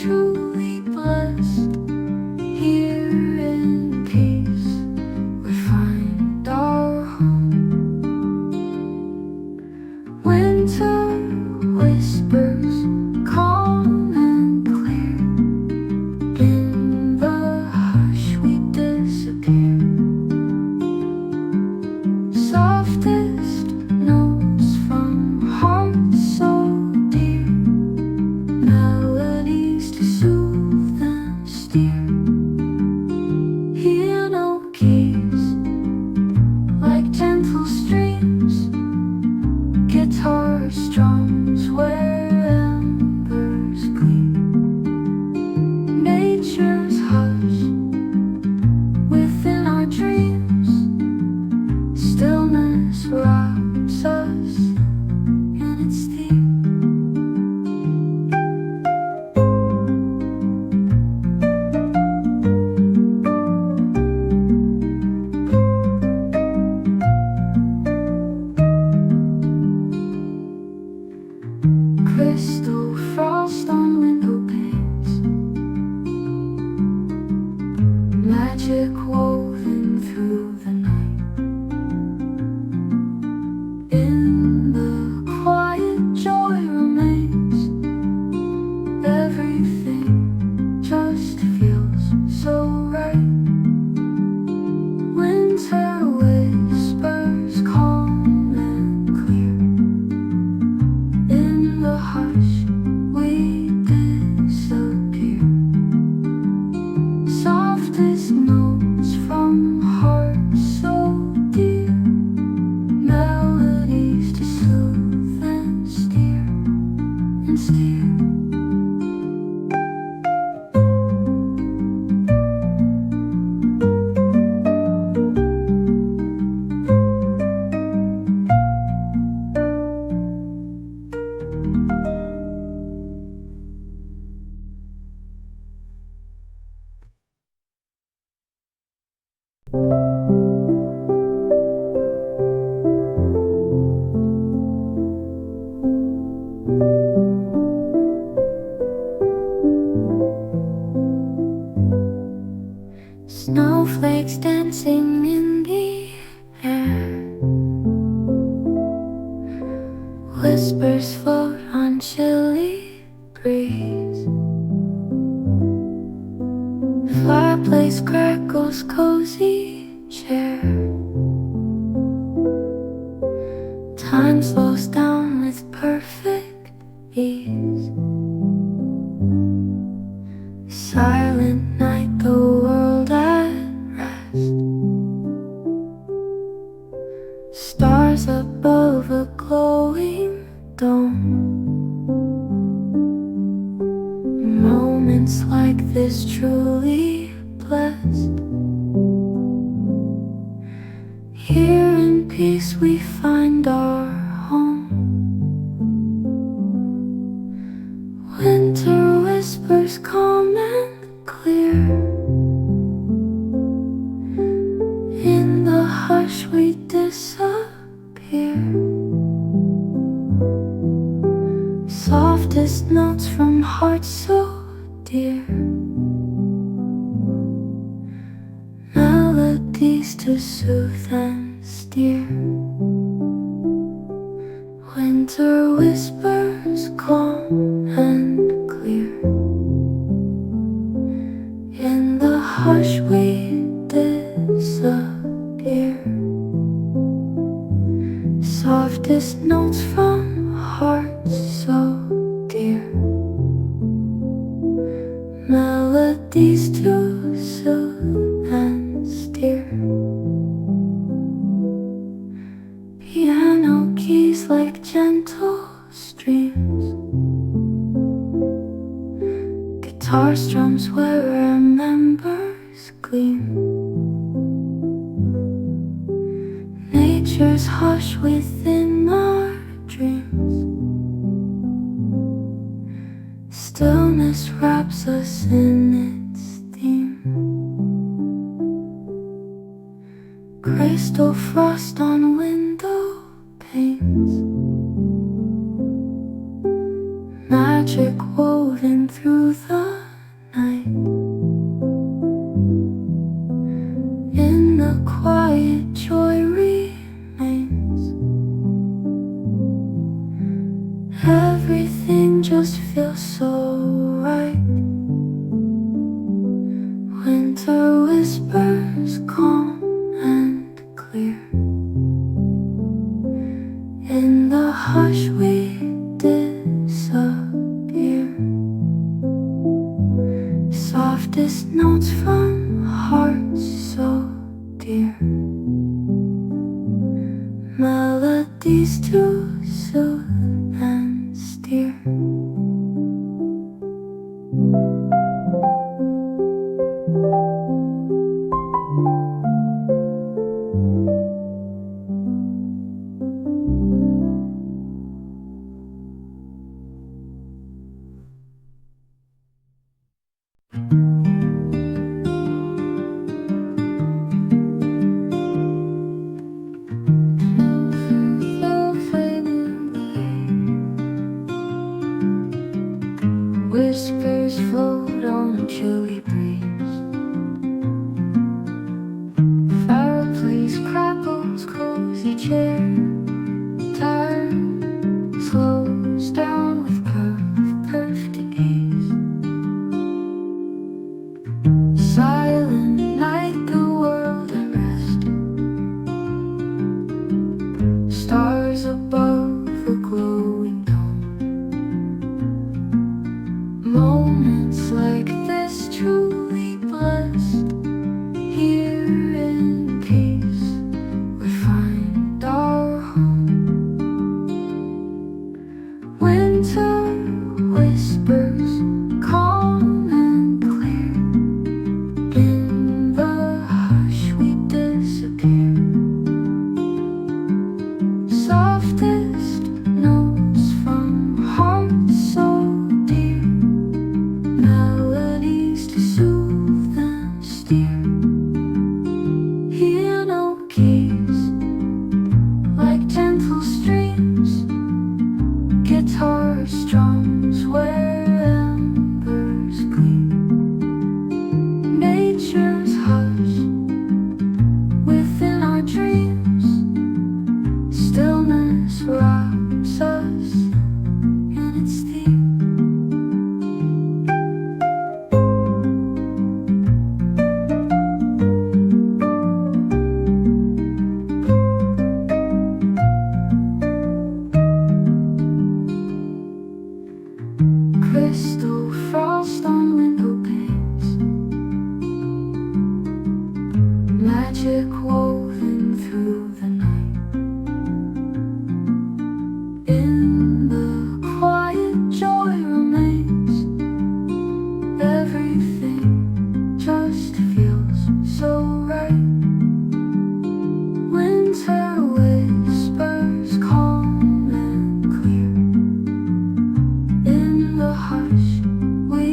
truly blessed. Here in peace we find our home. Winter whispers calm and clear. In the hush we disappear. Softest notes from hearts so dear. Melodies to soothe and steer. Piano keys like gentle streams. Guitar strums where embers gleam. Nature's hush within our dreams. Stillness wraps us in its theme. Crystal frost on window panes. Magic woven through the night. In the quiet joy remains. Everything just feels so right. Winter whispers calm and clear. In the hush we disappear. Softest notes from hearts so dear. Melodies to soothe and steer and steer. Snowflakes dancing in the air. Whispers float on chilly breeze. Fireplace crackles, cozy chair. Time slows down with perfect ease. Silent night, the world at rest. Stars above a glowing dome. Moments like this truly blessed. Here in peace we find our home. Winter whispers calm and clear. In the hush we disappear. Softest notes from hearts so dear. Melodies to soothe and steer. Winter whispers calm and clear. In the hush we disappear. Softest notes from hearts so dear. Melodies to soothe and steer. Piano keys like gentle streams. Guitar strums where remembers gleam. Nature's hush within our dreams. Stillness wraps us in its theme. Crystal frost on window panes. Magic woven through the Softest notes from hearts so dear, melodies to soothe and steer. Whispers float on a chilly breeze. Fireplace crackles, cozy chair. Time slows down with perfect ease. Silent night, the world at rest. Stars above a glowing dome. Moments like this truly blessed. Here in peace we find our home. Winter whispers calm and clear. In the hush we disappear. Softest notes from hearts so dear, melodies to soothe and steer. Hear no keys, like gentle streams. Guitar strums where embers gleam. Nature's hush within our dreams. Stillness wraps us in its theme. Crystal frost on window panes. Magic woven through the night. In the quiet joy remains. Everything just feels so right. Winter whispers calm and clear. In the hush we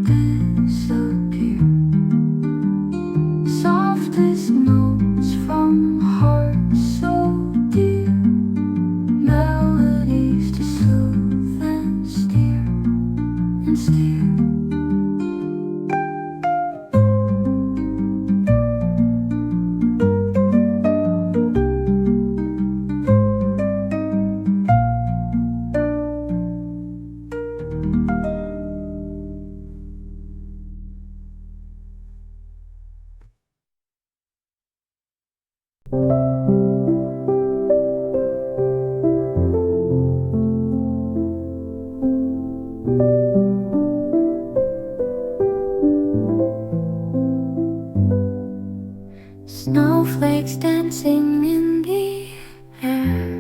disappear. Softest notes from hearts so dear, melodies to soothe and steer and steer. Snowflakes dancing in the air.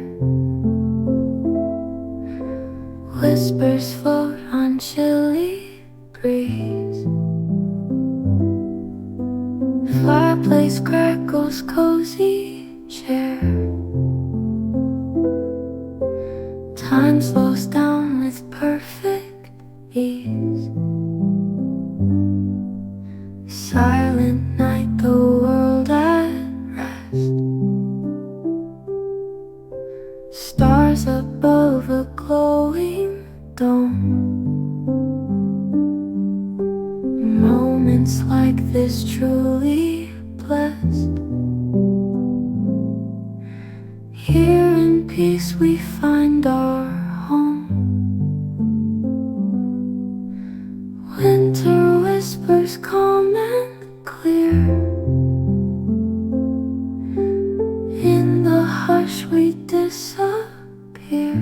Whispers float on chilly breeze. Fireplace crackles, cozy chair. Time slows down with perfect ease. Silent night, the world at rest. Stars above a glowing dome. Moments like this truly blessed. Here in peace we find our home. Winter whispers calm and clear. In the hush we disappear.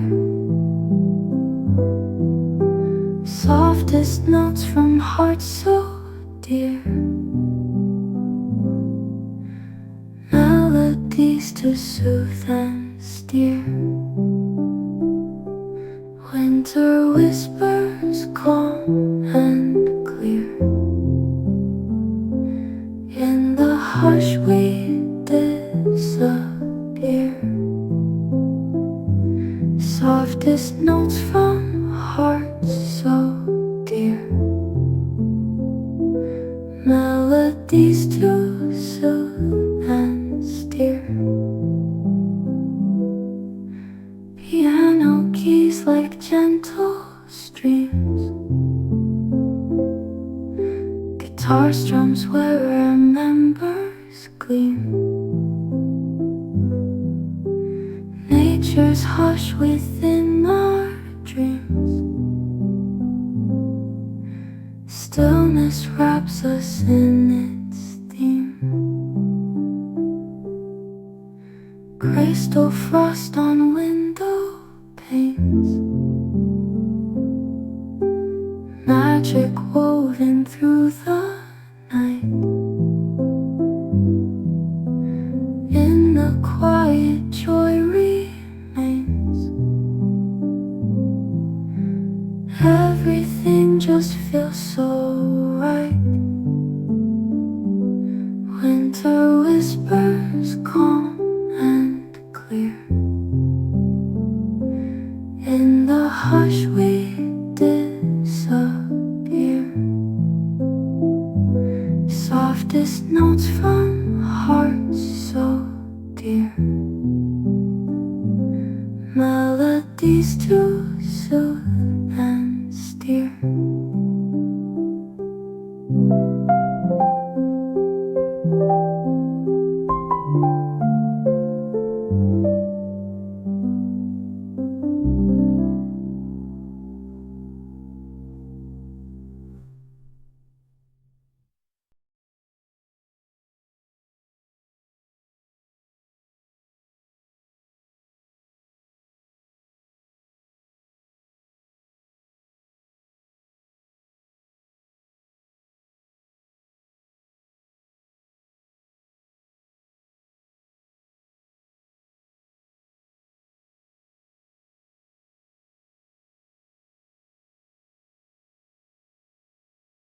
Softest notes from hearts so dear. Melodies to soothe and steer. Winter whispers calm and clear. In the hush we disappear. Softest notes from hearts so dear. Melodies to soothe and steer. Piano keys like gentle streams. Guitar strums where remembers gleam. Nature's hush within our dreams. Stillness wraps us in its theme. Crystal frost on window panes. Magic woven through the night. In the quiet joy remains. Everything just feels so right. Winter whispers calm and clear. In the hush we disappear. Softest notes from